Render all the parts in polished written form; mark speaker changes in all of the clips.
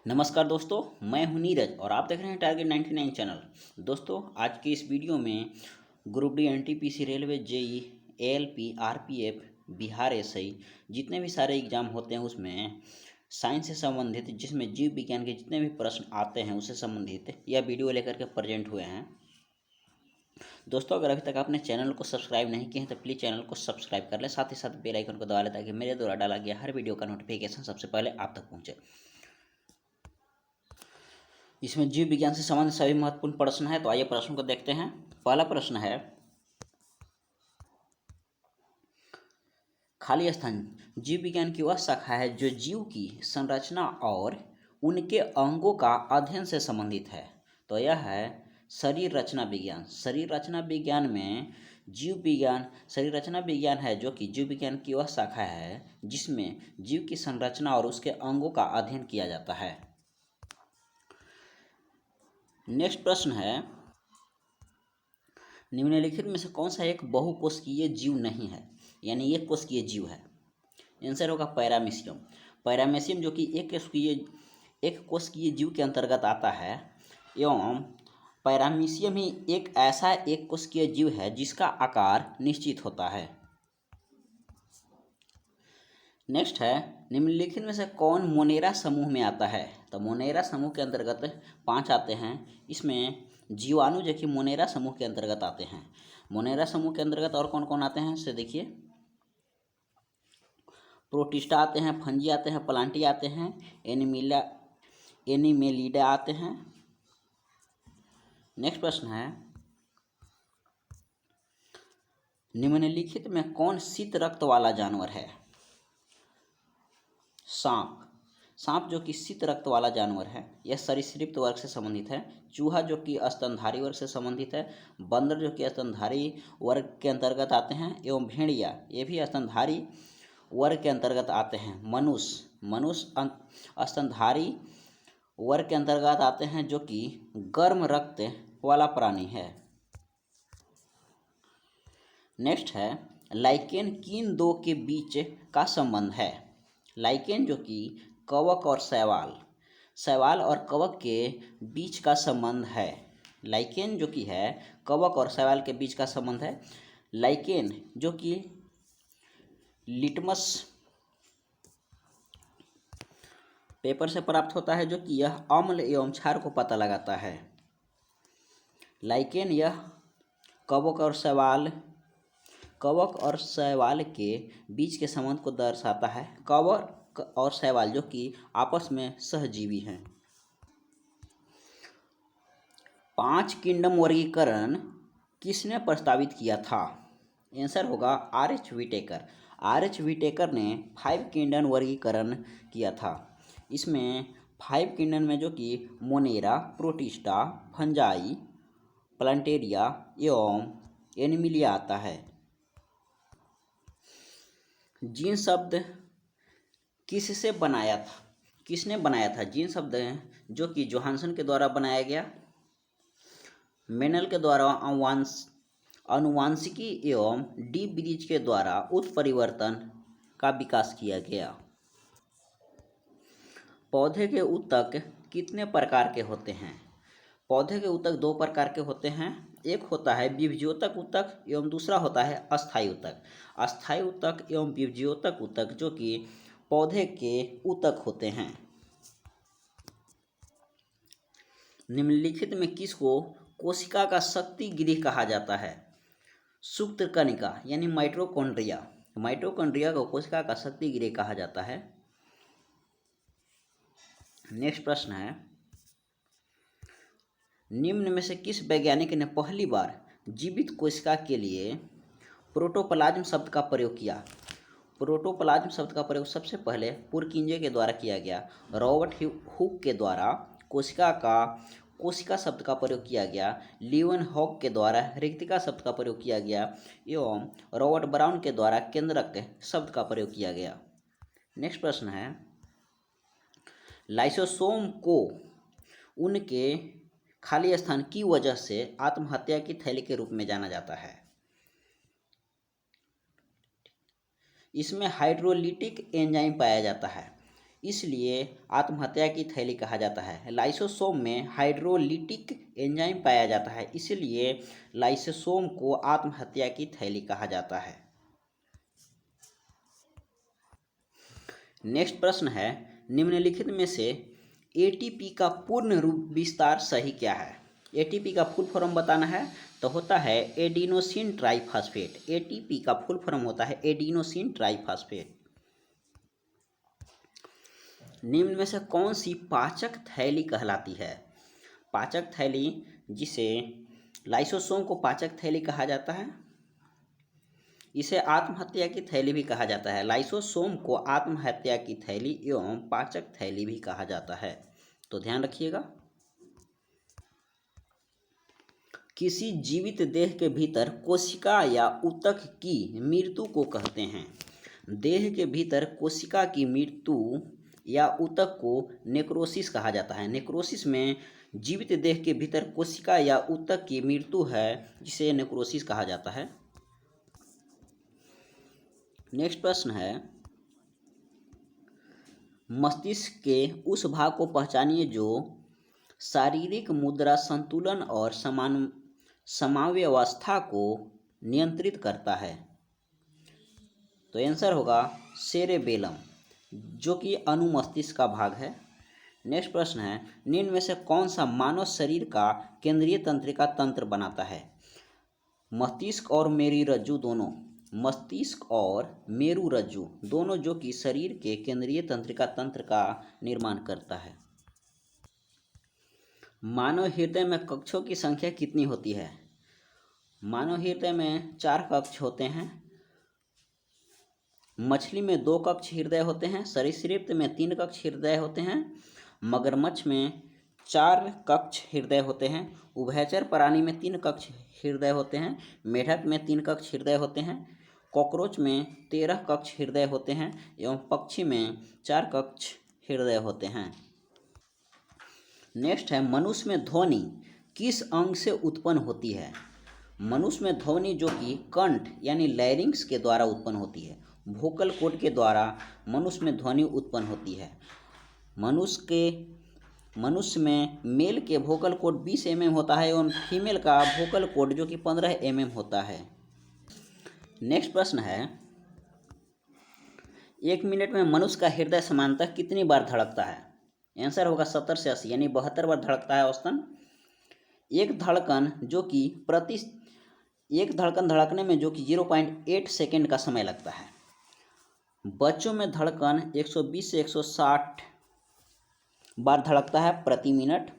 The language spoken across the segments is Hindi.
Speaker 1: नमस्कार दोस्तों, मैं हूं नीरज और आप देख रहे हैं टारगेट 99 चैनल। दोस्तों, आज की इस वीडियो में group D, NTPC, railway, JE, ALP, RPF, Bihar SI जितने भी सारे एग्जाम होते हैं उसमें साइंस से संबंधित, जिसमें जीव विज्ञान के जितने भी प्रश्न आते हैं उससे संबंधित यह वीडियो लेकर के प्रेजेंट हुए हैं। दोस्तों, अगर अभी तक आपने चैनल को सब्सक्राइब नहीं किया है तो प्लीज़ चैनल को सब्सक्राइब कर लें, साथ ही साथ बेल आइकन को दबा लें ताकि मेरे द्वारा डाला गया हर वीडियो का नोटिफिकेशन सबसे पहले आप तक पहुंचे। इसमें जीव विज्ञान से संबंधित सभी महत्वपूर्ण प्रश्न है, तो आइए प्रश्न को देखते हैं। पहला प्रश्न है, खाली स्थान जीव विज्ञान की वह शाखा है जो जीव की संरचना और उनके अंगों का अध्ययन से संबंधित है। तो यह है शरीर रचना विज्ञान। शरीर रचना विज्ञान में जीव विज्ञान शरीर रचना विज्ञान है जो कि जीव विज्ञान की वह शाखा है जिसमें जीव की संरचना और उसके अंगों का अध्ययन किया जाता है। नेक्स्ट प्रश्न है, निम्नलिखित में से कौन सा एक बहुकोशिकीय जीव नहीं है, यानी एक कोशिकीय जीव है। आंसर होगा पैरामीशियम। पैरामीशियम जो कि एक कोशिकीय जीव के अंतर्गत आता है एवं पैरामीशियम ही एक ऐसा एक कोशिकीय जीव है जिसका आकार निश्चित होता है। नेक्स्ट है, निम्नलिखित में से कौन मोनेरा समूह में आता है। तो मोनेरा समूह के अंतर्गत 5 आते हैं। इसमें जीवाणु जो कि मोनेरा समूह के अंतर्गत आते हैं। मोनेरा समूह के अंतर्गत और कौन कौन आते हैं इसे देखिए। प्रोटिस्टा आते हैं, फंजी आते हैं, प्लांटी आते हैं, एनिमेलिडा आते हैं। नेक्स्ट प्रश्न है, निम्नलिखित में कौन शीत रक्त वाला जानवर है। सांप। सांप जो कि शीत रक्त वाला जानवर है, यह सरीसृप वर्ग से संबंधित है। चूहा जो कि स्तनधारी वर्ग से संबंधित है। बंदर जो कि स्तनधारी वर्ग के अंतर्गत आते हैं एवं भेड़िया ये भी स्तनधारी वर्ग के अंतर्गत आते हैं। मनुष्य स्तनधारी वर्ग के अंतर्गत आते हैं जो कि गर्म रक्त वाला प्राणी है। नेक्स्ट है, लाइकेन किन दो के बीच का संबंध है। लाइकेन जो कि कवक और शैवाल और कवक के बीच का संबंध है। लाइकेन जो कि है कवक और शैवाल के बीच का संबंध है। लाइकेन जो कि लिटमस पेपर से प्राप्त होता है जो कि यह अम्ल एवं क्षार को पता लगाता है। लाइकेन यह कवक और शैवाल के बीच के संबंध को दर्शाता है। कवक और शैवाल जो कि आपस में सहजीवी हैं। 5 किंगडम वर्गीकरण किसने प्रस्तावित किया था। आंसर होगा आर.एच. व्हिटेकर। आर.एच. व्हिटेकर ने 5 किंगडम वर्गीकरण किया था। इसमें 5 किंगडम में जो कि मोनेरा, प्रोटिस्टा, फंजाई, प्लांटेरिया एवं एनिमिलिया आता है। जीन शब्द किसने बनाया था। जीन शब्द जो कि जोहानसन के द्वारा बनाया गया। मेनल के द्वारा आनुवांशिकी एवं डी ब्रीज के द्वारा उत्परिवर्तन का विकास किया गया। पौधे के ऊतक कितने प्रकार के होते हैं। पौधे के ऊतक 2 प्रकार के होते हैं। एक होता है विभज्योतक ऊतक एवं दूसरा होता है अस्थायी ऊतक। अस्थायी ऊतक एवं विभज्योतक ऊतक जो कि पौधे के ऊतक होते हैं। निम्नलिखित में किसको कोशिका का शक्ति गृह कहा जाता है। सुप्त कणिका यानी माइटोकॉन्ड्रिया को कोशिका का शक्ति गृह कहा जाता है। नेक्स्ट प्रश्न है, निम्न में से किस वैज्ञानिक ने पहली बार जीवित कोशिका के लिए प्रोटोप्लाज्म शब्द का प्रयोग किया। प्रोटोप्लाज्म शब्द का प्रयोग सबसे पहले पुरकिंजे के द्वारा किया गया। रॉबर्ट हुक के द्वारा कोशिका शब्द का प्रयोग किया गया। लीवनहॉक के द्वारा रिक्तिका शब्द का प्रयोग किया गया एवं रॉबर्ट ब्राउन के द्वारा केंद्रक शब्द का प्रयोग किया गया। नेक्स्ट प्रश्न है, लाइसोसोम को उनके खाली स्थान की वजह से आत्महत्या की थैली के रूप में जाना जाता है। इसमें हाइड्रोलिटिक एंजाइम पाया जाता है। इसलिए आत्महत्या की थैली कहा जाता है। लाइसोसोम में हाइड्रोलिटिक एंजाइम पाया जाता है, इसलिए लाइसोसोम को आत्महत्या की थैली कहा जाता है। नेक्स्ट प्रश्न है, निम्नलिखित में से एटीपी का पूर्ण रूप विस्तार सही क्या है? एटीपी का फुल फॉर्म बताना है तो होता है एडिनोसिन ट्राइफॉस्फेट। एटीपी का फुल फॉर्म होता है एडिनोसिन ट्राइफॉस्फेट। निम्न में से कौन सी पाचक थैली कहलाती है? पाचक थैली, जिसे लाइसोसोम को पाचक थैली कहा जाता है, इसे आत्महत्या की थैली भी कहा जाता है। लाइसोसोम को आत्महत्या की थैली एवं पाचक थैली भी कहा जाता है, तो ध्यान रखिएगा। किसी जीवित देह के भीतर कोशिका या ऊतक की मृत्यु को कहते हैं। देह के भीतर कोशिका की मृत्यु या ऊतक को नेक्रोसिस कहा जाता है। नेक्रोसिस में जीवित देह के भीतर कोशिका या ऊतक की मृत्यु है, जिसे नेक्रोसिस कहा जाता है। नेक्स्ट प्रश्न है, मस्तिष्क के उस भाग को पहचानिए जो शारीरिक मुद्रा, संतुलन और समाव्यवस्था को नियंत्रित करता है। तो आंसर होगा सेरेबेलम, जो कि अनुमस्तिष्क का भाग है। नेक्स्ट प्रश्न है, निम्न में से कौन सा मानव शरीर का केंद्रीय तंत्रिका तंत्र बनाता है? मस्तिष्क और मेरुरज्जु दोनों। मस्तिष्क और मेरुरज्जु दोनों, जो कि शरीर के केंद्रीय तंत्रिका तंत्र का निर्माण करता है। मानव हृदय में कक्षों की संख्या कितनी होती है? मानव हृदय में 4 कक्ष होते हैं। मछली में 2 कक्ष हृदय होते हैं। सरीसृप में 3 कक्ष हृदय होते हैं। मगरमच्छ में 4 कक्ष हृदय होते हैं। उभयचर प्राणी में 3 कक्ष हृदय होते हैं। मेढक में 3 कक्ष हृदय होते हैं। कॉकरोच में 13 कक्ष हृदय होते हैं एवं पक्षी में 4 कक्ष हृदय होते हैं। नेक्स्ट है, मनुष्य में ध्वनि किस अंग से उत्पन्न होती है? मनुष्य में ध्वनि, जो कि कंठ यानी लैरिंग्स के द्वारा उत्पन्न होती है। वोकल कॉर्ड के द्वारा मनुष्य में ध्वनि उत्पन्न होती है। मनुष्य में मेल के वोकल कॉर्ड 20 mm होता है एवं फीमेल का वोकल कॉर्ड जो कि 15 mm होता है। नेक्स्ट प्रश्न है, 1 मिनट में मनुष्य का हृदय सामान्यतः कितनी बार धड़कता है? आंसर होगा 70 से 80 यानी 72 बार धड़कता है औसतन। एक धड़कन धड़कने में जो कि 0.8 सेकेंड का समय लगता है। बच्चों में धड़कन 120 से 160 बार धड़कता है प्रति मिनट।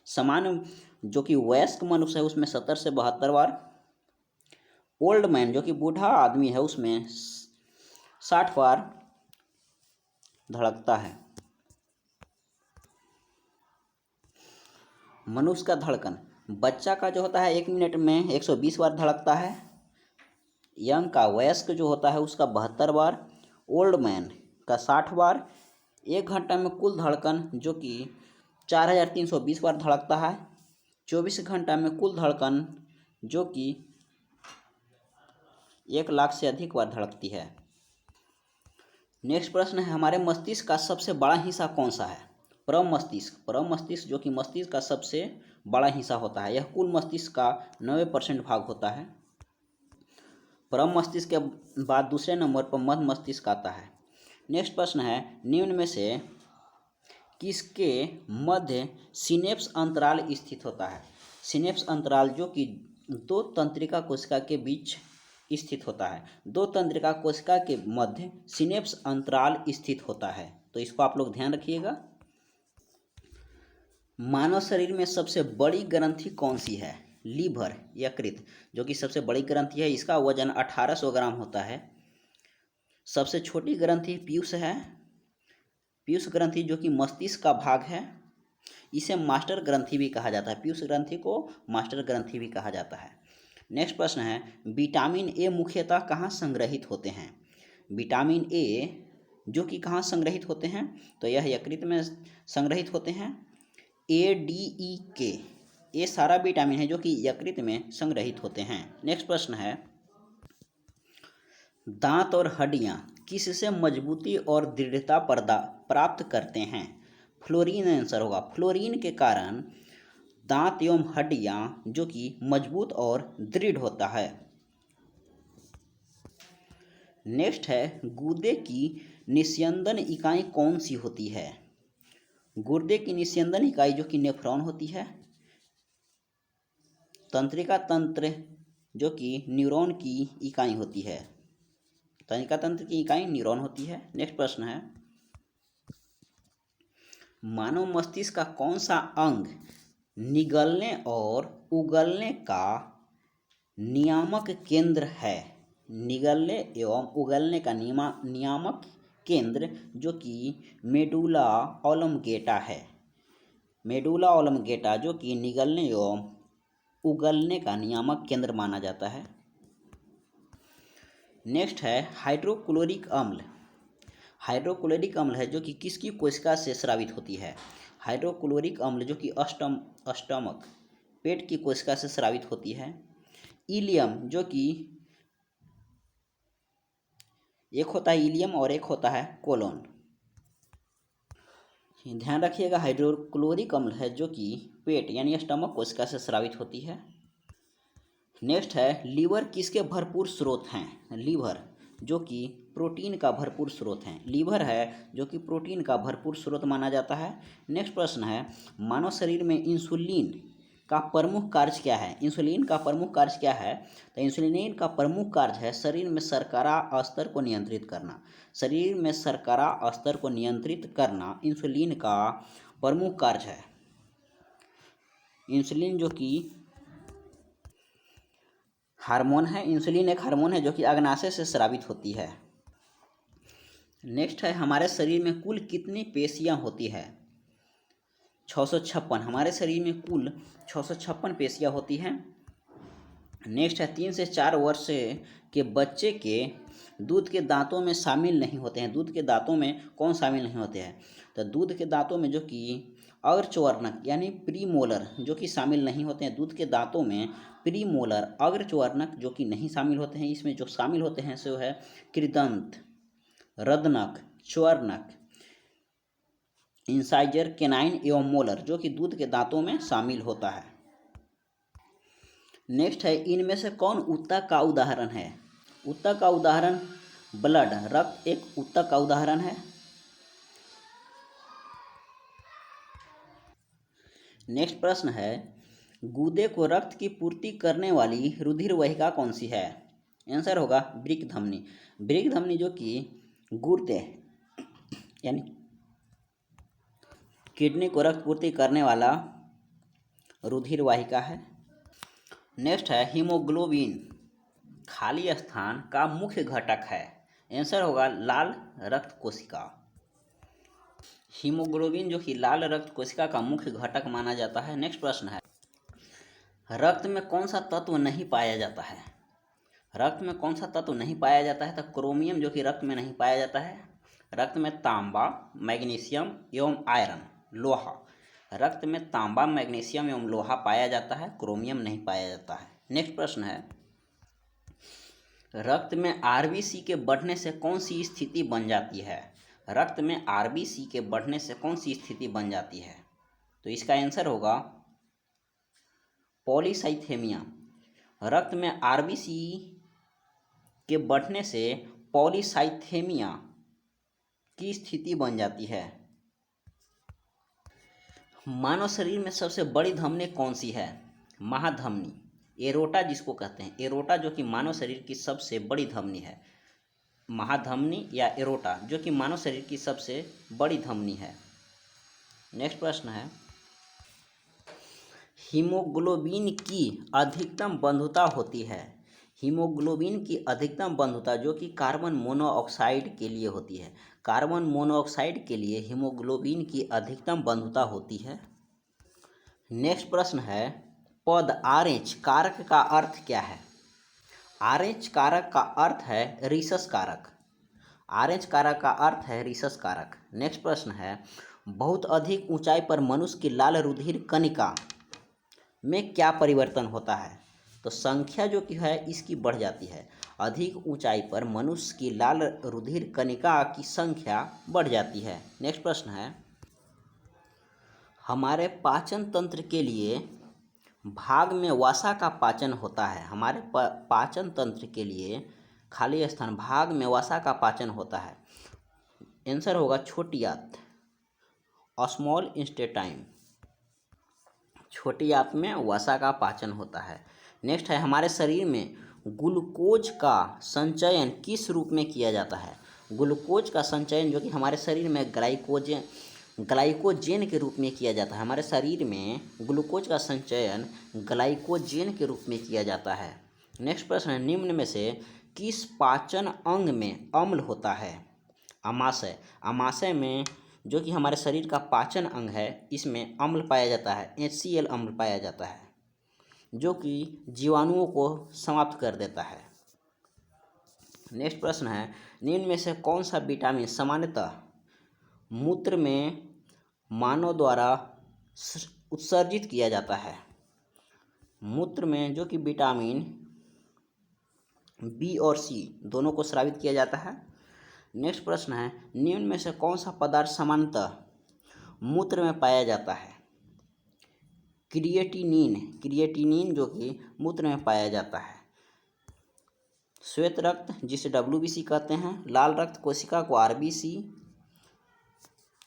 Speaker 1: सामान्य जो कि वयस्क मनुष्य है उसमें 70 से 72 बार। ओल्ड मैन जो कि बूढ़ा आदमी है उसमें 60 बार धड़कता है। मनुष्य का धड़कन, बच्चा का जो होता है 1 मिनट में 120 बार धड़कता है। यंग का, वयस्क जो होता है उसका 72 बार। ओल्ड मैन का 60 बार। 1 घंटा में कुल धड़कन जो कि 4320 बार धड़कता है। 24 घंटा में कुल धड़कन जो कि 1 लाख से अधिक बार धड़कती है। नेक्स्ट प्रश्न है, हमारे मस्तिष्क का सबसे बड़ा हिस्सा कौन सा है? परम मस्तिष्क जो कि मस्तिष्क का सबसे बड़ा हिस्सा होता है। यह कुल मस्तिष्क का 90% भाग होता है। परम मस्तिष्क के बाद दूसरे नंबर पर मध्य मस्तिष्क आता है। नेक्स्ट प्रश्न है, निम्न में से किसके मध्य सिनेप्स अंतराल स्थित होता है? सिनेप्स अंतराल जो कि 2 तंत्रिका कोशिका के बीच स्थित होता है। 2 तंत्रिका कोशिका के मध्य सिनेप्स अंतराल स्थित होता है, तो इसको आप लोग ध्यान रखिएगा। मानव शरीर में सबसे बड़ी ग्रंथि कौन सी है? लीवर, यकृत, जो कि सबसे बड़ी ग्रंथि है। इसका वजन 1800 ग्राम होता है। सबसे छोटी ग्रंथि पीयूष है। पीयूष ग्रंथि जो कि मस्तिष्क का भाग है, इसे मास्टर ग्रंथि भी कहा जाता है। पीयूष ग्रंथि को मास्टर ग्रंथि भी कहा जाता है। नेक्स्ट प्रश्न है, विटामिन ए मुख्यतः कहाँ संग्रहित होते हैं? विटामिन ए जो कि कहाँ संग्रहित होते हैं, तो यह यकृत में संग्रहित होते हैं। ADEK, ये सारा विटामिन है जो कि यकृत में संग्रहित होते हैं। नेक्स्ट प्रश्न है, दांत और हड्डियां किससे मजबूती और दृढ़ता प्राप्त करते हैं? फ्लोरीन आंसर होगा। फ्लोरीन के कारण दांत एवं हड्डियां जो कि मजबूत और दृढ़ होता है। नेक्स्ट है, गुर्दे की निस्यंदन इकाई कौन सी होती है? गुर्दे की निस्यंदन इकाई जो कि नेफ्रॉन होती है। तंत्रिका तंत्र जो कि न्यूरॉन की इकाई होती है। तंत्रिका तंत्र की इकाई न्यूरॉन होती है। नेक्स्ट प्रश्न है, मानव मस्तिष्क का कौन सा अंग निगलने और उगलने का नियामक केंद्र है? निगलने एवं उगलने का नियामक केंद्र जो कि मेडुला ऑब्लंगेटा है। मेडुला ऑब्लंगेटा जो कि निगलने एवं उगलने का नियामक केंद्र माना जाता है। नेक्स्ट है, हाइड्रोक्लोरिक अम्ल। हाइड्रोक्लोरिक अम्ल है जो कि किसकी कोशिका से स्रावित होती है? हाइड्रोक्लोरिक अम्ल जो कि स्टमक पेट की कोशिका से स्रावित होती है। इलियम जो कि एक होता है इलियम और एक होता है कोलोन। ध्यान रखिएगा, हाइड्रोक्लोरिक अम्ल है जो कि पेट यानी स्टमक कोशिका से स्रावित होती है। नेक्स्ट है, लीवर किसके भरपूर स्रोत हैं? लीवर जो कि प्रोटीन का भरपूर स्रोत है। लीवर है जो कि प्रोटीन का भरपूर स्रोत माना जाता है। नेक्स्ट प्रश्न है, मानव शरीर में इंसुलिन का प्रमुख कार्य क्या है? इंसुलिन का प्रमुख कार्य क्या है? तो इंसुलिन का प्रमुख कार्य है शरीर में शर्करा स्तर को नियंत्रित करना। शरीर में शर्करा स्तर को नियंत्रित करना इंसुलिन का प्रमुख कार्य है। इंसुलिन जो कि हार्मोन है, इंसुलिन एक हार्मोन है जो कि अग्नाशय से स्रावित होती है। नेक्स्ट है, हमारे शरीर में कुल कितनी पेशियां होती है? 656। हमारे शरीर में कुल 656 पेशियां होती हैं। नेक्स्ट है, 3 से 4 वर्ष के बच्चे के दूध के दांतों में शामिल नहीं होते हैं। दूध के दांतों में कौन शामिल नहीं होते हैं? तो दूध के दांतों में जो कि अग्रच्वर्णक यानी प्रीमोलर जो कि शामिल नहीं होते हैं। दूध के दांतों में प्रीमोलर अग्रच्वर्णक जो कि नहीं शामिल होते हैं। इसमें जो शामिल होते हैं सो है कृदंत, रदनक, च्वर्णक, इंसाइजर, केनाइन एवं मोलर जो कि दूध के दांतों में शामिल होता है। नेक्स्ट है, इनमें से कौन ऊतक का उदाहरण है? ऊतक का उदाहरण ब्लड, रक्त एक ऊतक का उदाहरण है। नेक्स्ट प्रश्न है, गुर्दे को रक्त की पूर्ति करने वाली रुधिर वाहिका कौन सी है? आंसर होगा वृक्क धमनी। वृक्क धमनी जो कि गुर्दे यानी किडनी को रक्त पूर्ति करने वाला रुधिर वाहिका है। नेक्स्ट है, हीमोग्लोबिन खाली स्थान का मुख्य घटक है। आंसर होगा लाल रक्त कोशिका। हीमोग्लोबिन जो कि लाल रक्त कोशिका का मुख्य घटक माना जाता है। नेक्स्ट प्रश्न है, रक्त में कौन सा तत्व नहीं पाया जाता है? रक्त में कौन सा तत्व नहीं पाया जाता है? तो क्रोमियम जो कि रक्त में नहीं पाया जाता है। रक्त में तांबा, मैग्नीशियम एवं आयरन, लोहा। रक्त में तांबा, मैग्नीशियम एवं लोहा पाया जाता है, क्रोमियम नहीं पाया जाता है। नेक्स्ट प्रश्न है, रक्त में आरबीसी के बढ़ने से कौन सी स्थिति बन जाती है? रक्त में आरबीसी के बढ़ने से कौन सी स्थिति बन जाती है? तो इसका आंसर होगा पॉलीसाइथेमिया। रक्त में आरबीसी के बढ़ने से पॉलीसाइथेमिया की स्थिति बन जाती है। मानव शरीर में सबसे बड़ी धमनी कौन सी है? महाधमनी, एरोटा जिसको कहते हैं। एरोटा जो कि मानव शरीर की सबसे बड़ी धमनी है। महाधमनी या एरोटा जो कि मानव शरीर की सबसे बड़ी धमनी है। नेक्स्ट प्रश्न है, हीमोग्लोबिन की अधिकतम बंधुता होती है। हीमोग्लोबिन की अधिकतम बंधुता जो कि कार्बन मोनोऑक्साइड के लिए होती है। कार्बन मोनोऑक्साइड के लिए हीमोग्लोबिन की अधिकतम बंधुता होती है। नेक्स्ट प्रश्न है, पद RH कारक का अर्थ क्या है? RH कारक का अर्थ है रिसस कारक। RH कारक का अर्थ है रिसस कारक। नेक्स्ट प्रश्न है, बहुत अधिक ऊंचाई पर मनुष्य की लाल रुधिर कणिका में क्या परिवर्तन होता है? तो संख्या जो कि है इसकी बढ़ जाती है। अधिक ऊंचाई पर मनुष्य की लाल रुधिर कणिका की संख्या बढ़ जाती है। नेक्स्ट प्रश्न है, हमारे पाचन तंत्र के लिए भाग में वसा का पाचन होता है। हमारे पाचन तंत्र के लिए खाली स्थान भाग में वसा का पाचन होता है। आंसर होगा छोटी आंत, स्मॉल इंटेस्टाइन। छोटी आंत में वसा का पाचन होता है। नेक्स्ट है, हमारे शरीर में ग्लूकोज का संचयन किस रूप में किया जाता है। ग्लूकोज का संचयन जो कि हमारे शरीर में ग्लाइकोजेन के रूप में किया जाता है। हमारे शरीर में ग्लूकोज का संचयन ग्लाइकोजेन के रूप में किया जाता है। नेक्स्ट प्रश्न है, निम्न में से किस पाचन अंग में अम्ल होता है। आमाशय। आमाशय में जो कि हमारे शरीर का पाचन अंग है, इसमें अम्ल पाया जाता है, HCl अम्ल पाया जाता है, जो कि जीवाणुओं को समाप्त कर देता है। नेक्स्ट प्रश्न है, निम्न में से कौन सा विटामिन सामान्यतः मूत्र में मानव द्वारा उत्सर्जित किया जाता है। मूत्र में जो कि विटामिन बी और सी दोनों को स्रावित किया जाता है। नेक्स्ट प्रश्न है, निम्न में से कौन सा पदार्थ सामान्यतः मूत्र में पाया जाता है। क्रिएटिनिन। क्रिएटिनिन जो कि मूत्र में पाया जाता है। श्वेत रक्त जिसे WBC कहते हैं, लाल रक्त कोशिका को RBC।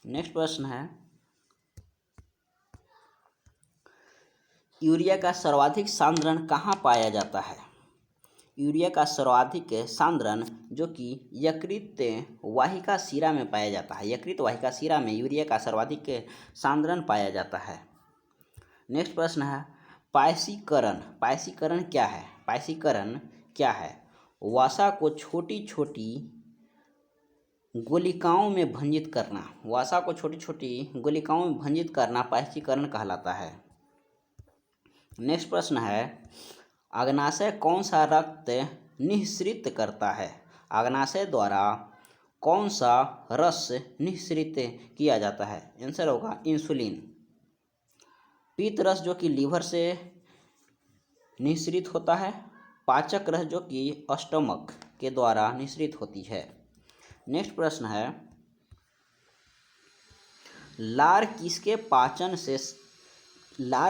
Speaker 1: नेक्स्ट प्रश्न है, यूरिया का सर्वाधिक सांद्रण कहाँ पाया जाता है। यूरिया का सर्वाधिक सांद्रण जो कि यकृत वाहिका शिरा में पाया जाता है। यकृत वाहिका शिरा में यूरिया का सर्वाधिक सांद्रण पाया जाता है। नेक्स्ट प्रश्न है, पायसीकरण। पायसीकरण क्या है। पायसीकरण क्या है। वसा को छोटी छोटी गोलिकाओं में भंजित करना। वसा को छोटी छोटी गोलिकाओं में भंजित करना पायसीकरण कहलाता है। नेक्स्ट प्रश्न है, अग्नाशय कौन सा रक्त निःसृत करता है। अग्नाशय द्वारा कौन सा रस निःसृत किया जाता है। आंसर होगा इंसुलिन। पीत रस जो कि लीवर से निःसृत होता है। पाचक रस जो कि स्टमक के द्वारा निःसृत होती है। नेक्स्ट प्रश्न है, लार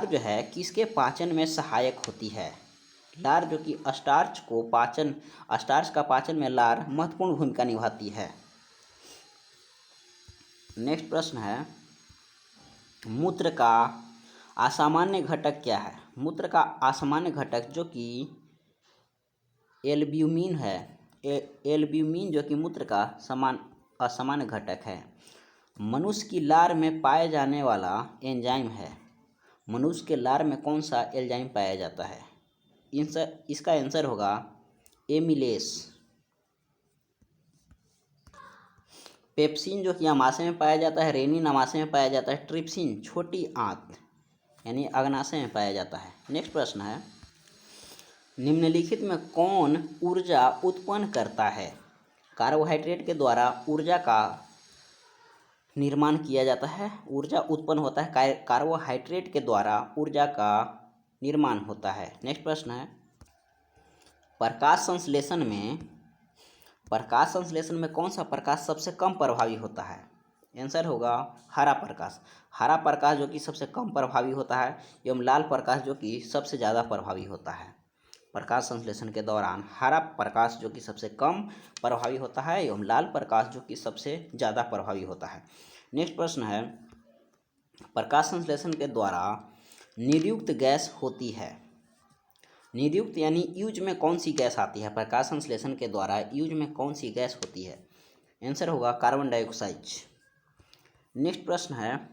Speaker 1: जो है किसके पाचन में सहायक होती है। लार जो कि स्टार्च का पाचन में लार महत्वपूर्ण भूमिका निभाती है। नेक्स्ट प्रश्न है, मूत्र का असामान्य घटक क्या है। मूत्र का असामान्य घटक जो कि एल्ब्यूमिन है। एल्ब्यूमिन जो कि मूत्र का असामान्य घटक है। मनुष्य की लार में पाए जाने वाला एंजाइम है। मनुष्य के लार में कौन सा एंजाइम पाया जाता है। इसका आंसर होगा एमिलेस। पेप्सिन जो कि अमाशय में पाया जाता है। रेनिन अमाशय में पाया जाता है। ट्रिप्सिन छोटी आंत यानी अग्नाशय में पाया जाता है। नेक्स्ट प्रश्न है, निम्नलिखित में कौन ऊर्जा उत्पन्न करता है। कार्बोहाइड्रेट के द्वारा ऊर्जा का निर्माण किया जाता है। ऊर्जा उत्पन्न होता है कार्बोहाइड्रेट के द्वारा ऊर्जा का निर्माण होता है। नेक्स्ट प्रश्न है, प्रकाश संश्लेषण में कौन सा प्रकाश सबसे कम प्रभावी होता है। आंसर होगा हरा प्रकाश। हरा प्रकाश जो कि सबसे कम प्रभावी होता है एवं लाल प्रकाश जो कि सबसे ज़्यादा प्रभावी होता है। प्रकाश संश्लेषण के दौरान हरा प्रकाश जो कि सबसे कम प्रभावी होता है एवं लाल प्रकाश जो कि सबसे ज़्यादा प्रभावी होता है। नेक्स्ट प्रश्न है, प्रकाश संश्लेषण के द्वारा निर्युक्त गैस होती है। निर्युक्त यानी यूज में कौन सी गैस आती है। प्रकाश संश्लेषण के द्वारा यूज में कौन सी गैस होती है। आंसर होगा कार्बन डाइऑक्साइड। नेक्स्ट प्रश्न है,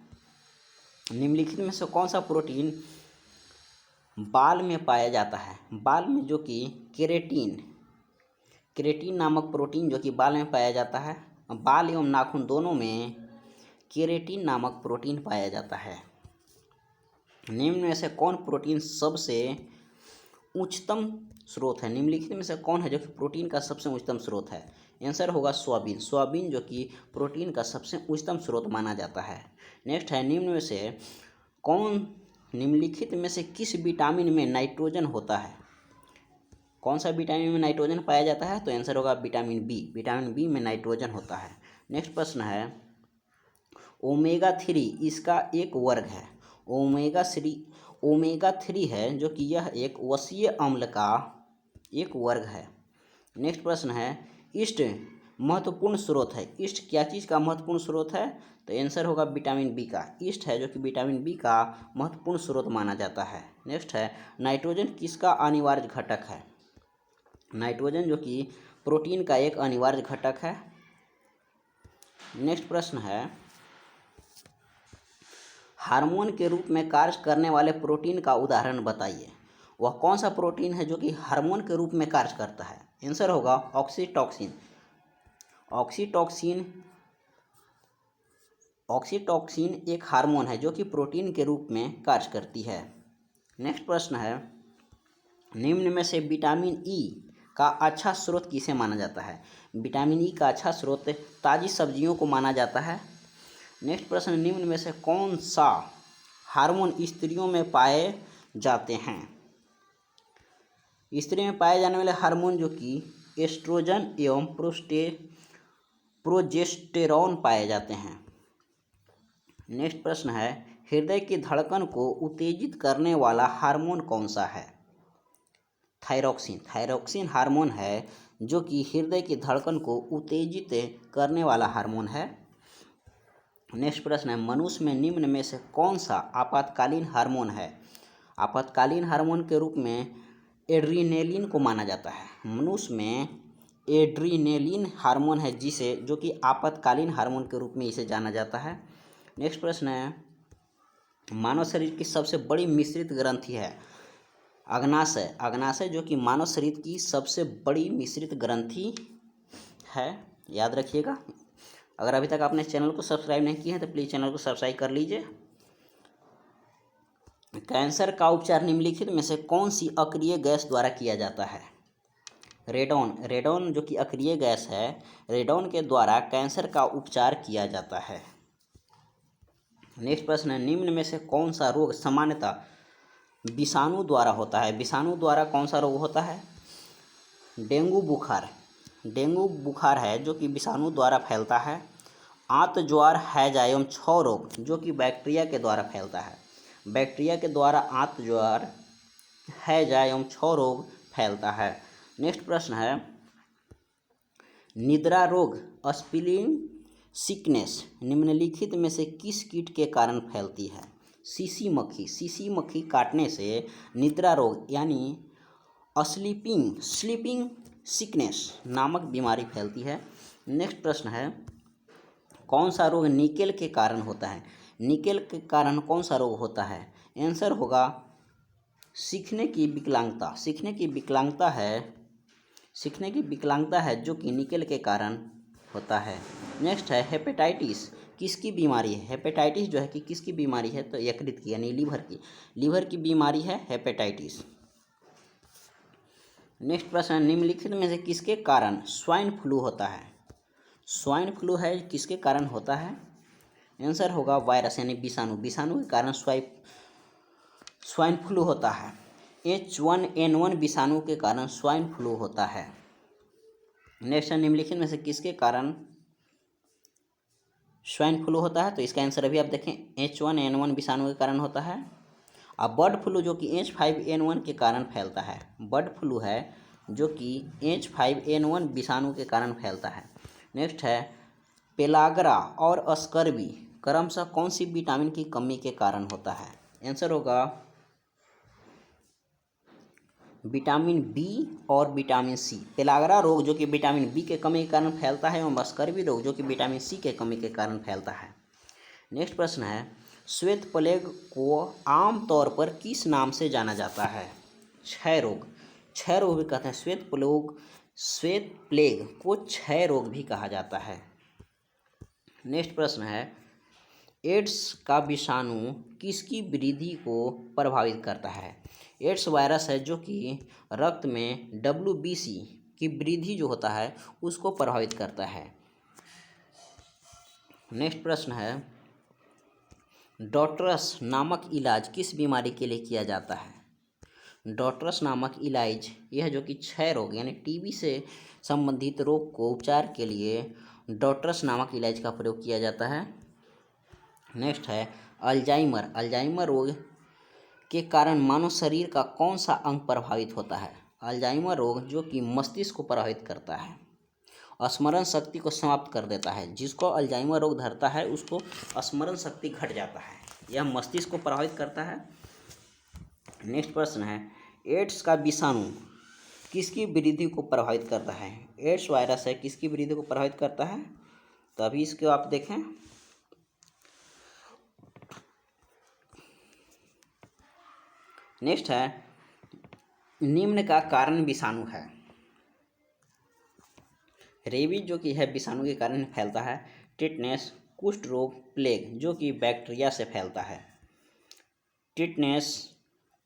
Speaker 1: निम्नलिखित में से कौन सा प्रोटीन बाल में पाया जाता है। बाल में जो कि केरेटिन नामक प्रोटीन जो कि बाल में पाया जाता है। बाल एवं नाखून दोनों में केरेटिन नामक प्रोटीन पाया जाता है। निम्न में से कौन प्रोटीन सबसे उच्चतम स्रोत है। निम्नलिखित में से कौन है जो कि प्रोटीन का सबसे उच्चतम स्रोत है। आंसर होगा सोयाबीन। सोयाबीन जो कि प्रोटीन का सबसे उच्चतम स्रोत माना जाता है। नेक्स्ट है, निम्नलिखित में से किस विटामिन में नाइट्रोजन होता है। कौन सा विटामिन में नाइट्रोजन पाया जाता है? तो आंसर होगा विटामिन बी। विटामिन बी में नाइट्रोजन होता है। नेक्स्ट प्रश्न है ओमेगा 3 इसका एक वर्ग है। ओमेगा 3 है जो कि यह एक वसीय अम्ल का एक वर्ग है। नेक्स्ट प्रश्न है ईस्ट महत्वपूर्ण स्रोत है। ईस्ट क्या चीज़ का महत्वपूर्ण स्रोत है? तो आंसर होगा विटामिन बी का। ईस्ट है जो कि विटामिन बी का महत्वपूर्ण स्रोत माना जाता है। नेक्स्ट है नाइट्रोजन किसका अनिवार्य घटक है? नाइट्रोजन जो कि प्रोटीन का एक अनिवार्य घटक है। नेक्स्ट प्रश्न है हार्मोन के रूप में कार्य करने वाले प्रोटीन का उदाहरण बताइए। वह कौन सा प्रोटीन है जो कि हार्मोन के रूप में कार्य करता है? आंसर होगा ऑक्सीटॉक्सिन। ऑक्सीटॉक्सिन एक हार्मोन है जो कि प्रोटीन के रूप में कार्य करती है। नेक्स्ट प्रश्न है निम्न में से विटामिन ई का अच्छा स्रोत किसे माना जाता है? विटामिन ई का अच्छा स्रोत ताज़ी सब्जियों को माना जाता है। नेक्स्ट प्रश्न निम्न में से कौन सा हार्मोन स्त्रियों में पाए जाते हैं? स्त्री में पाए जाने वाले हार्मोन जो कि एस्ट्रोजन एवं प्रोजेस्टेरॉन पाए जाते हैं। नेक्स्ट प्रश्न है हृदय की धड़कन को उत्तेजित करने वाला हार्मोन कौन सा है? थायरॉक्सिन। थायरॉक्सिन हार्मोन है जो कि हृदय की धड़कन को उत्तेजित करने वाला हार्मोन है। नेक्स्ट प्रश्न है मनुष्य में निम्न में से कौन सा आपातकालीन हार्मोन है? आपातकालीन हार्मोन के रूप में एड्रीनेलिन को माना जाता है। मनुष्य में एड्रीनेलिन हार्मोन है जो कि आपातकालीन हार्मोन के रूप में इसे जाना जाता है। नेक्स्ट प्रश्न है मानव शरीर की सबसे बड़ी मिश्रित ग्रंथि है अग्नाशय। अग्नाशय जो कि मानव शरीर की सबसे बड़ी मिश्रित ग्रंथि है, याद रखिएगा। अगर अभी तक आपने चैनल को सब्सक्राइब नहीं किया है तो प्लीज़ चैनल को सब्सक्राइब कर लीजिए। कैंसर का उपचार निम्नलिखित में से कौन सी अक्रिय गैस द्वारा किया जाता है? रेडॉन। रेडॉन जो कि अक्रिय गैस है, रेडॉन के द्वारा कैंसर का उपचार किया जाता है। नेक्स्ट प्रश्न है निम्न में से कौन सा रोग सामान्यतः विषाणु द्वारा होता है? विषाणु द्वारा कौन सा रोग होता है? डेंगू बुखार। डेंगू बुखार है जो कि विषाणु द्वारा फैलता है। आंत ज्वार हैजा एवं छौ रोग जो कि बैक्टीरिया के द्वारा फैलता है। बैक्टीरिया के द्वारा आंत ज्वार हैजा एवं छौ रोग फैलता है। नेक्स्ट प्रश्न है निद्रा रोग स्प्लिन सिकनेस निम्नलिखित में से किस कीट के कारण फैलती है? सीसी मक्खी। सीसी मक्खी काटने से निद्रा रोग यानी स्लीपिंग सिकनेस नामक बीमारी फैलती है। नेक्स्ट प्रश्न है कौन सा रोग निकेल के कारण होता है? निकेल के कारण कौन सा रोग होता है? आंसर होगा सीखने की विकलांगता। सीखने की विकलांगता है जो कि निकेल के कारण होता है। नेक्स्ट है हेपेटाइटिस किसकी बीमारी है? हेपेटाइटिस जो है कि किसकी बीमारी है? तो यकृत की यानी लीवर की बीमारी है हेपेटाइटिस। नेक्स्ट प्रश्न निम्नलिखित में से किसके कारण स्वाइन फ्लू होता है? स्वाइन फ्लू है किसके कारण होता है? आंसर होगा वायरस यानी विषाणु के कारण स्वाइन फ्लू होता है। H1N1 विषाणु के कारण स्वाइन फ्लू होता है। नेक्स्ट निम्नलिखित में से किसके कारण स्वाइन फ्लू होता है? तो इसका आंसर अभी आप देखें H1N1 विषाणु के कारण होता है। अब बर्ड फ्लू जो कि H5N1 के कारण फैलता है। बर्ड फ्लू है जो कि H5N1 विषाणु के कारण फैलता है। नेक्स्ट है पेलाग्रा और स्कर्वी क्रमशः कौन सी विटामिन की कमी के कारण होता है? आंसर होगा विटामिन बी और विटामिन सी। पेलाग्रा रोग जो कि विटामिन बी के कमी के कारण फैलता है एवं स्कर्वी रोग जो कि विटामिन सी के कमी के कारण फैलता है। नेक्स्ट प्रश्न है श्वेत प्लेग को आमतौर पर किस नाम से जाना जाता है? क्षय रोग भी कहते हैं। श्वेत प्लेग को क्षय रोग भी कहा जाता है। नेक्स्ट प्रश्न है एड्स का विषाणु किसकी वृद्धि को प्रभावित करता है? एड्स वायरस है जो कि रक्त में WBC की वृद्धि जो होता है उसको प्रभावित करता है। नेक्स्ट प्रश्न है डॉटरस नामक इलाज किस बीमारी के लिए किया जाता है? डॉटरस नामक इलाज यह जो कि क्षय रोग यानी टीबी से संबंधित रोग को उपचार के लिए डॉटरस नामक इलाज का प्रयोग किया जाता है। नेक्स्ट है अल्जाइमर। अल्जाइमर रोग के कारण मानव शरीर का कौन सा अंग प्रभावित होता है? अल्जाइमर रोग जो कि मस्तिष्क को प्रभावित करता है, स्मरण शक्ति को समाप्त कर देता है। जिसको अल्जाइमर रोग धरता है उसको स्मरण शक्ति घट जाता है, यह मस्तिष्क को प्रभावित करता है। नेक्स्ट प्रश्न है एड्स का विषाणु किसकी वृद्धि को प्रभावित करता है? एड्स वायरस है किसकी वृद्धि को प्रभावित करता है? तो अभी इसको आप देखें। नेक्स्ट है निम्न का कारण विषाणु है। रेबीज जो कि है विषाणु के कारण फैलता है। टिटनेस, कुष्ठ रोग, प्लेग जो कि बैक्टीरिया से फैलता है। टिटनेस,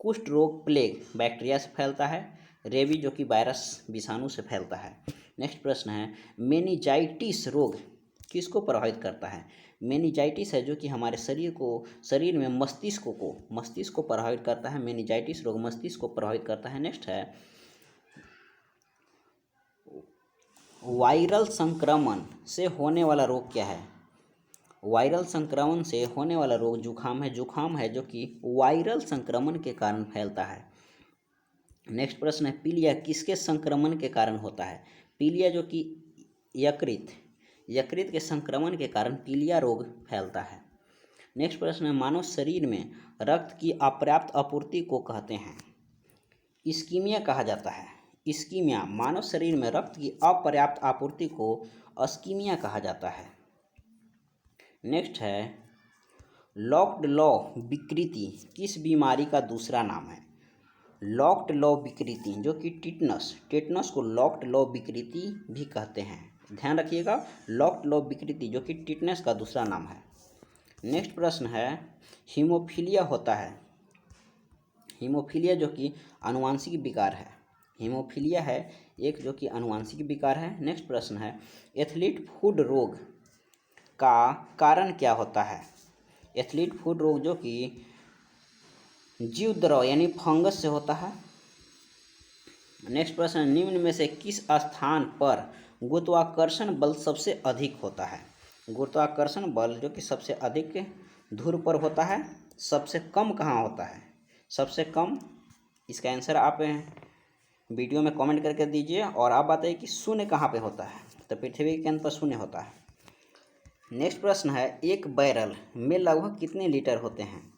Speaker 1: कुष्ठ रोग, प्लेग बैक्टीरिया से फैलता है। रेबीज जो कि वायरस विषाणु से फैलता है। नेक्स्ट प्रश्न है मेनिंजाइटिस रोग किसको प्रभावित करता है? मेनिंजाइटिस है जो कि हमारे शरीर में मस्तिष्क को प्रभावित करता है। मेनिंजाइटिस रोग मस्तिष्क को प्रभावित करता है। नेक्स्ट है वायरल संक्रमण से होने वाला रोग क्या है? वायरल संक्रमण से होने वाला रोग जुखाम है। जुखाम है जो कि वायरल संक्रमण के कारण फैलता है। नेक्स्ट प्रश्न है पीलिया किसके संक्रमण के कारण होता है? पीलिया जो कि यकृत के संक्रमण के कारण पीलिया रोग फैलता है। नेक्स्ट प्रश्न है मानव शरीर में रक्त की अपर्याप्त आपूर्ति को कहते हैं इस्कीमिया कहा जाता है। इस्कीमिया मानव शरीर में रक्त की अपर्याप्त आपूर्ति को अस्कीमिया कहा जाता है। नेक्स्ट है लॉक्ड लॉ विकृति किस बीमारी का दूसरा नाम है? लॉक्ड लॉ विकृति जो कि टेटनस को लॉक्ड लॉ विकृति भी कहते हैं। ध्यान रखिएगा, लॉक्ड लॉ विकृति जो कि टिटनेस का दूसरा नाम है। नेक्स्ट प्रश्न है हीमोफीलिया होता है। हीमोफीलिया जो कि आनुवांशिक विकार है। हीमोफीलिया है एक जो कि आनुवांशिक विकार है। नेक्स्ट प्रश्न है एथलीट फुट रोग का कारण क्या होता है? एथलीट फुट रोग जो कि जीवद्रव यानी फंगस से होता है। नेक्स्ट प्रश्न निम्न में से किस स्थान पर गुरुत्वाकर्षण बल सबसे अधिक होता है? गुरुत्वाकर्षण बल जो कि सबसे अधिक ध्रुव पर होता है। सबसे कम कहाँ होता है? सबसे कम इसका आंसर आप वीडियो में कमेंट करके दीजिए और आप बताइए कि शून्य कहाँ पे होता है। तो पृथ्वी के केंद्र पर शून्य होता है। नेक्स्ट प्रश्न है एक बैरल में लगभग कितने लीटर होते हैं?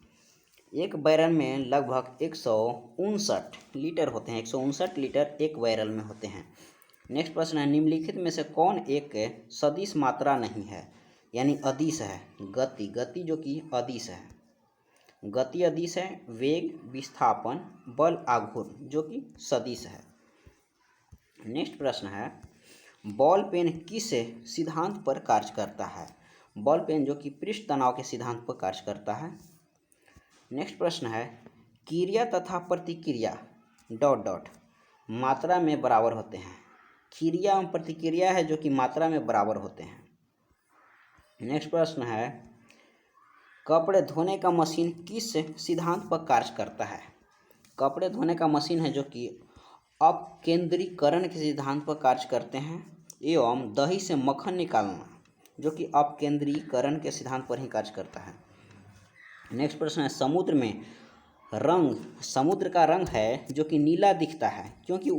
Speaker 1: एक बैरल में लगभग 159 लीटर होते हैं। 159 लीटर एक बैरल में होते हैं। नेक्स्ट प्रश्न है निम्नलिखित में से कौन एक सदिश मात्रा नहीं है यानी अदिश है? गति जो कि अदिश है। गति अदिश है। वेग, विस्थापन, बल, आघूर्ण जो कि सदिश है। नेक्स्ट प्रश्न है बॉल पेन किस सिद्धांत पर कार्य करता है? बॉल पेन जो कि पृष्ठ तनाव के सिद्धांत पर कार्य करता है। नेक्स्ट प्रश्न है क्रिया तथा प्रतिक्रिया ... मात्रा में बराबर होते हैं। क्रिया एवं प्रतिक्रिया है जो कि मात्रा में बराबर होते हैं। नेक्स्ट प्रश्न है कपड़े धोने का मशीन किस सिद्धांत पर कार्य करता है? कपड़े धोने का मशीन है जो कि अपकेंद्रीकरण के सिद्धांत पर कार्य करते हैं। एवं दही से मक्खन निकालना जो कि अपकेंद्रीकरण के सिद्धांत पर ही कार्य करता है। नेक्स्ट प्रश्न है समुद्र का रंग है जो कि नीला दिखता है क्योंकि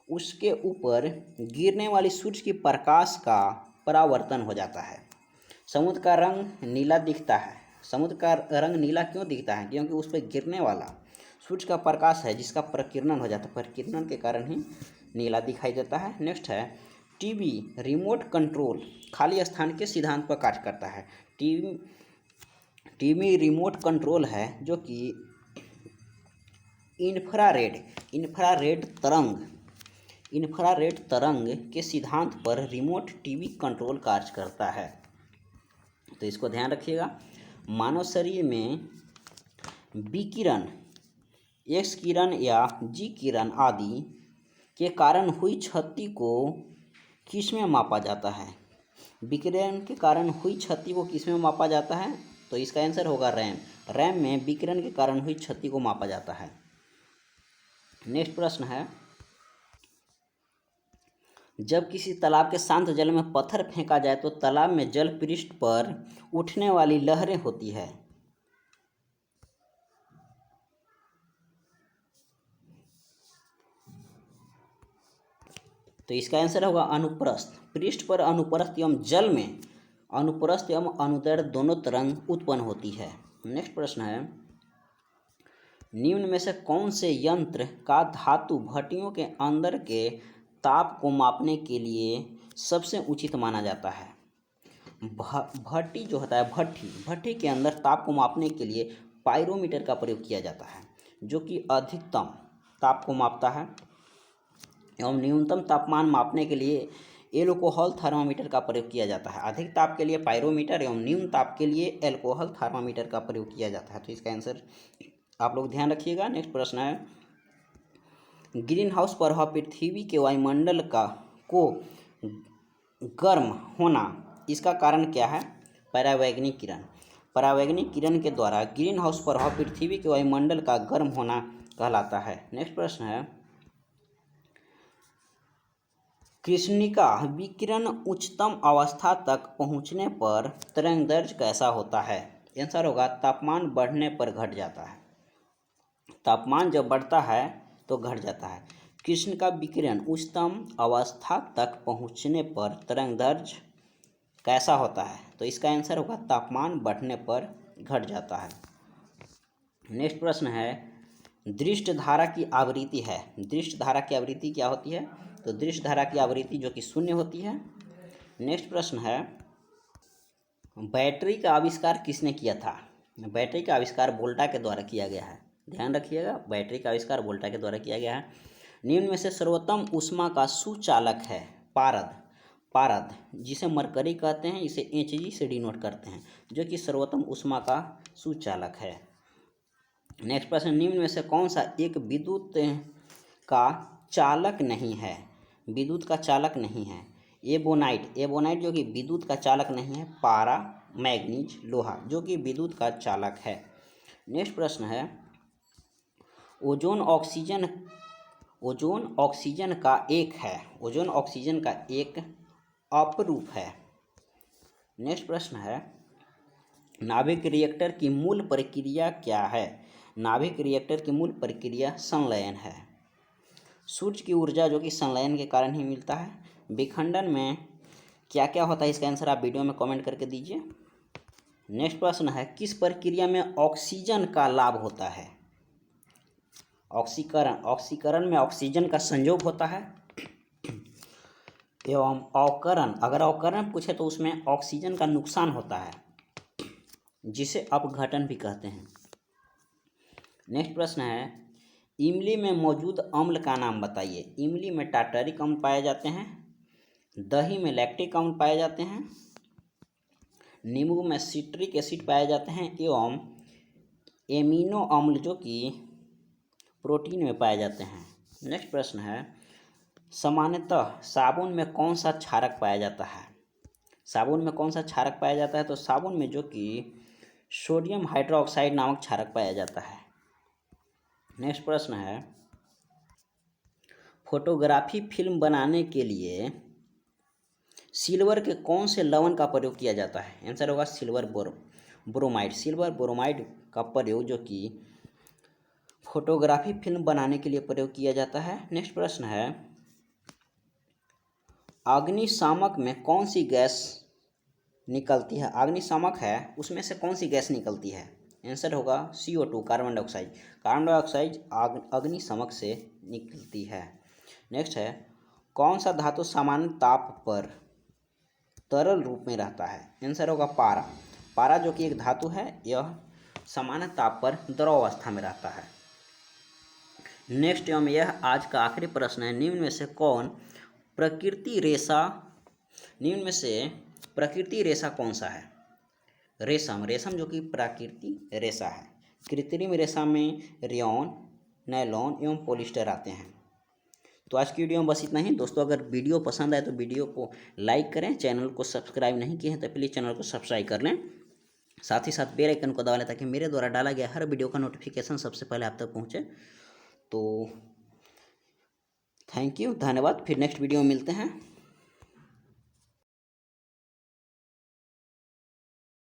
Speaker 1: उसके ऊपर गिरने वाली सूरज की प्रकाश का परावर्तन हो जाता है। समुद्र का रंग नीला दिखता है। समुद्र का रंग नीला क्यों दिखता है? क्योंकि उस पर गिरने वाला सूरज का प्रकाश है जिसका प्रकीर्णन हो जाता है। प्रकीर्णन के कारण ही नीला दिखाई देता है। नेक्स्ट है टीवी रिमोट कंट्रोल खाली स्थान के सिद्धांत पर कार्य करता है। टीवी रिमोट कंट्रोल है जो कि इंफ्रारेड तरंग के सिद्धांत पर रिमोट टीवी कंट्रोल कार्य करता है। तो इसको ध्यान रखिएगा। मानव शरीर में विकिरण एक्स किरण या जी किरण आदि के कारण हुई क्षति को किस में मापा जाता है? विकिरण के कारण हुई क्षति को किस में मापा जाता है? तो इसका आंसर होगा रैम में विकिरण के कारण हुई क्षति को मापा जाता है। नेक्स्ट प्रश्न है, जब किसी तालाब के शांत जल में पत्थर फेंका जाए तो तालाब में जल पृष्ठ पर उठने वाली लहरें होती है। तो इसका आंसर होगा अनुप्रस्थ। पृष्ठ पर अनुप्रस्थ एवं जल में अनुप्रस्थ एवं अनुदैर्घ्य दोनों तरंग उत्पन्न होती है। नेक्स्ट प्रश्न है, निम्न में से कौन से यंत्र का धातु भट्टियों के अंदर के ताप को मापने के लिए सबसे उचित माना जाता है? भट्टी जो होता है, भट्टी के अंदर ताप को मापने के लिए पाइरोमीटर का प्रयोग किया जाता है, जो कि अधिकतम ताप को मापता है, एवं न्यूनतम तापमान मापने के लिए एल्कोहल थर्मामीटर का प्रयोग किया जाता है। अधिक ताप के लिए पाइरोमीटर एवं निम्न ताप के लिए एल्कोहल थर्मामीटर का प्रयोग किया जाता है। तो इसका आंसर आप लोग ध्यान रखिएगा। नेक्स्ट प्रश्न है, ग्रीन हाउस प्रभाव पृथ्वी के वायुमंडल को गर्म होना, इसका कारण क्या है? परावैंगनिक किरण। परावैंगनिक किरण के द्वारा ग्रीन हाउस प्रभाव पृथ्वी के वायुमंडल का गर्म होना कहलाता है। नेक्स्ट प्रश्न है, कृष्णिका विकिरण उच्चतम अवस्था तक पहुंचने पर तरंगदैर्घ्य कैसा होता है? आंसर होगा तापमान बढ़ने पर घट जाता है। तापमान जब बढ़ता है तो घट जाता है। कृष्णिका विकिरण उच्चतम अवस्था तक पहुंचने पर तरंगदैर्घ्य कैसा होता है? तो इसका आंसर होगा तापमान बढ़ने पर घट जाता है। नेक्स्ट प्रश्न है, दृष्ट धारा की आवृत्ति है। दृष्ट धारा की आवृत्ति क्या होती है? तो दृष्ट धारा की आवृत्ति जो कि शून्य होती है। नेक्स्ट प्रश्न है, बैटरी का आविष्कार किसने किया था? बैटरी का आविष्कार वोल्टा के द्वारा किया गया है। ध्यान रखिएगा, बैटरी का आविष्कार वोल्टा के द्वारा किया गया है। निम्न में से सर्वोत्तम ऊष्मा का सुचालक है पारद। पारद जिसे मरकरी कहते हैं, इसे Hg से डिनोट करते हैं, जो कि सर्वोत्तम ऊष्मा का सुचालक है। नेक्स्ट प्रश्न, निम्न में से कौन सा एक विद्युत का चालक नहीं है? विद्युत का चालक नहीं है एबोनाइट। एबोनाइट जो कि विद्युत का चालक नहीं है। पारा, मैग्नीज, लोहा जो कि विद्युत का चालक है। नेक्स्ट प्रश्न है, ओजोन ऑक्सीजन का एक है। ओजोन ऑक्सीजन का एक अपरूप है। नेक्स्ट प्रश्न है, नाभिक रिएक्टर की मूल प्रक्रिया क्या है? नाभिक रिएक्टर की मूल प्रक्रिया संलयन है। सूर्य की ऊर्जा जो कि संलयन के कारण ही मिलता है। विखंडन में क्या क्या होता है, इसका आंसर आप वीडियो में कमेंट करके दीजिए। नेक्स्ट प्रश्न है, किस प्रक्रिया में ऑक्सीजन का लाभ होता है? ऑक्सीकरण। ऑक्सीकरण में ऑक्सीजन का संयोग होता है। एवं अवकरण, अगर अवकरण पूछे तो उसमें ऑक्सीजन का नुकसान होता है, जिसे अपघटन भी कहते हैं। नेक्स्ट प्रश्न है, इमली में मौजूद अम्ल का नाम बताइए। इमली में टार्टरिक अम्ल पाए जाते हैं। दही में लैक्टिक अम्ल पाए जाते हैं। नींबू में सिट्रिक एसिड पाए जाते हैं एवं एमिनो अम्ल जो कि प्रोटीन में पाए जाते हैं। नेक्स्ट प्रश्न है, सामान्यतः साबुन में कौन सा क्षारक पाया जाता है? साबुन में कौन सा क्षारक पाया जाता है? तो साबुन में जो कि सोडियम हाइड्रोक्साइड नामक क्षारक पाया जाता है। नेक्स्ट प्रश्न है, फोटोग्राफी फिल्म बनाने के लिए सिल्वर के कौन से लवण का प्रयोग किया जाता है? आंसर होगा सिल्वर ब्रोमाइड। सिल्वर ब्रोमाइड का प्रयोग जो कि फोटोग्राफी फिल्म बनाने के लिए प्रयोग किया जाता है। नेक्स्ट प्रश्न है, अग्निशामक में कौन सी गैस निकलती है? अग्निशामक है उसमें से कौन सी गैस निकलती है? आंसर होगा CO2 carbon dioxide. Carbon dioxide अग्निशामक से निकलती है। नेक्स्ट है, कौन सा धातु सामान्य ताप पर तरल रूप में रहता है? आंसर होगा पारा। पारा जो कि एक धातु है, यह सामान्य ताप पर द्रव अवस्था में रहता है। नेक्स्ट एवं यह आज का आखिरी प्रश्न है, निम्न में से प्रकृति रेशा कौन सा है? रेशम। रेशम जो कि प्राकृतिक रेशा है। कृत्रिम रेशा में रेयॉन, नायलॉन एवं पॉलिस्टर आते हैं। तो आज की वीडियो में बस इतना ही दोस्तों। अगर वीडियो पसंद आए तो वीडियो को लाइक करें। चैनल को सब्सक्राइब नहीं किए हैं तो प्लीज़ चैनल को सब्सक्राइब कर लें। साथ ही साथ बेल आइकन को दबा लें ताकि मेरे द्वारा डाला गया हर वीडियो का नोटिफिकेशन सबसे पहले आप तक पहुँचे। तो थैंक यू, धन्यवाद। फिर नेक्स्ट वीडियो में मिलते हैं।